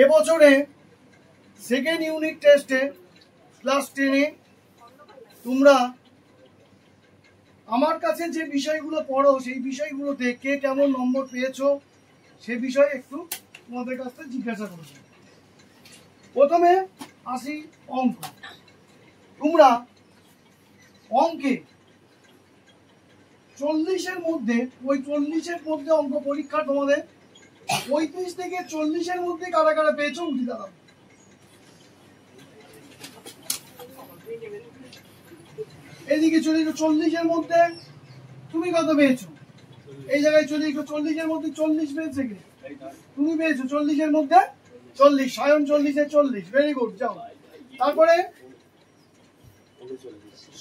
এবছরে second unit টেস্টে class 10-এ তোমরা আমার কাছে যে বিষয়গুলো পড়ো সেই বিষয়গুলোতে কে কেমন নম্বর পেয়েছো সে বিষয়ে একটু তোমাদের কাছ থেকে জিজ্ঞাসা করব। প্রথমে আসি অঙ্ক। তোমরা অঙ্কে 40-এর মধ্যে, ওই 40-এর মধ্যে অঙ্ক পরীক্ষা তোমাদের 35 থেকে 40-এর মধ্যে কারা কারা পেয়েছো উঠে দাঁড়াও। এদিকে চলে গেছো 40-এর মধ্যে, তুমি কত পেয়েছো? এই জায়গায় চলে গেছো 40-এর মধ্যে 40 পেয়েছে কে? তুমি পেয়েছো 40-এর মধ্যে 40। সায়ন 40-এ 40, ভেরি গুড, যাও। তারপরে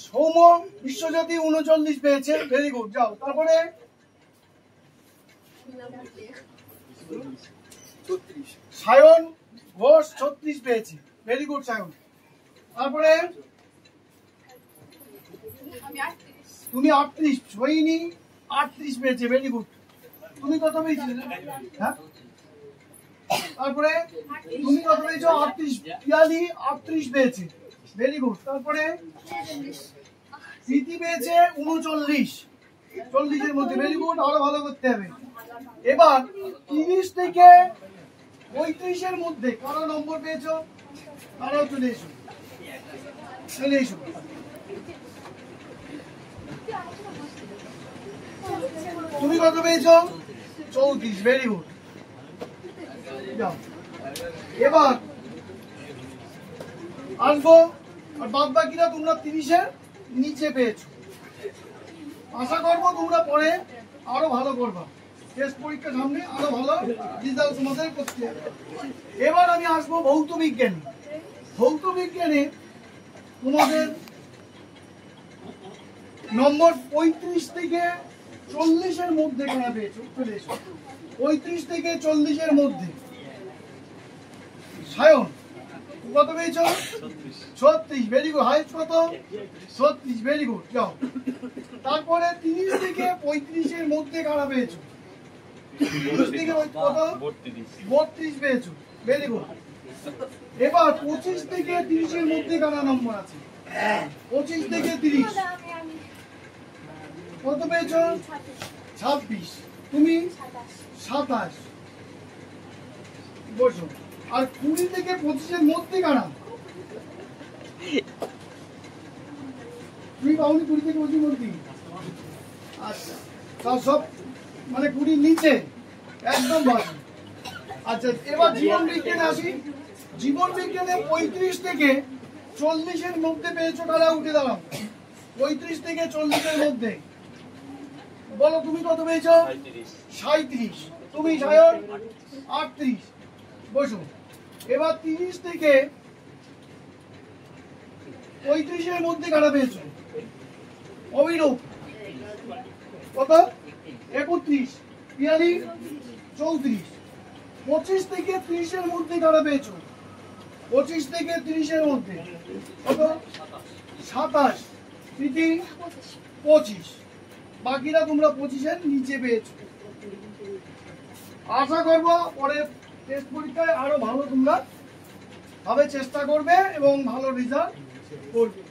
সৌম বিশ্বজ্যোতি 39 পেয়েছে, ভেরি গুড, যাও। তারপরে সায়ন ঘোষ 36 পেয়েছে, ভেরি গুড সায়ন। তারপরে তুমি 38, সৈনী 38 পেয়েছে, ভেরি গুড। তুমি কত পেয়েছিলে? হ্যাঁ, তারপরে তুমি কত পেয়েছো? 38। পিয়ালি 38 পেয়েছে, ভেরি গুড। তারপরে প্রীতি পেয়েছে 39, 40-এর মধ্যে, ভেরি গুড, আরো ভালো করতে হবে। এবার 30 থেকে 35-এর মধ্যে কারো নম্বর পেয়েছো? তারাও চলে এসো, চলে এসো। তুমি কত পেয়েছো? 34, ভেরি গুড, যাও। এবার আসবো, আর বাদ বাকিরা তোমরা 30-এর নিচে পেয়েছো। আশা করবো তোমরা পরে আরো ভালো করবা, টেস্ট পরীক্ষা সামনে, আরো ভালো রেজাল্ট তোমাদের করতে হবে। এবার আমি আসবো ভৌত বিজ্ঞানে। ভৌত বিজ্ঞানে তোমাদের নম্বর 35 থেকে 40-এর মধ্যে কারা পেয়েছো? চলে এসো। 35 থেকে 40-এর মধ্যে সায়ন কত পেয়েছো? 36, ভেরি গুড। হাইস্ট কত? 36, ভেরি গুড, যাও। তারপরে 30 থেকে 35-এর মধ্যে কারা পেয়েছো? 30 থেকে কত? 32 পেয়েছো, ভেরি গুড। এবার 25 থেকে 30-এর মধ্যে কারা নম্বর আছে? 25 থেকে 30 কত পেয়েছো? 26, তুমি 27, বসো। আর 20 থেকে 25-এর মধ্যে কারা? তুমি পাওনি 20 থেকে 25-এর মধ্যে? আচ্ছা, সব মানে 20 নিচে, একদম ভালো। আচ্ছা, এবার জীবন বিজ্ঞানে আসি। জীবন বিজ্ঞানে 35 থেকে 40-এর মধ্যে পেয়েছো কারা? উঠে দাঁড়াও। 35 থেকে 40-এর মধ্যে বলো, তুমি কত পেয়েছো? 37, তুমি সায়ন 38, বসো। এবার 30 থেকে 35-এর মধ্যে কারা পেয়েছো? অভিরূপ কত? 31, পিয়ালি 34। 25 থেকে 30-এর মধ্যে কারা পেয়েছো? 25 থেকে 30-এর মধ্যে কত? 27, প্রীতি 25, বাকিরা তোমরা 25-এর নিচে পেয়েছো। আশা করবো পরে টেস্ট পরীক্ষায় আরো ভালো তোমরা ভাবে চেষ্টা করবে এবং ভালো রেজাল্ট করবে।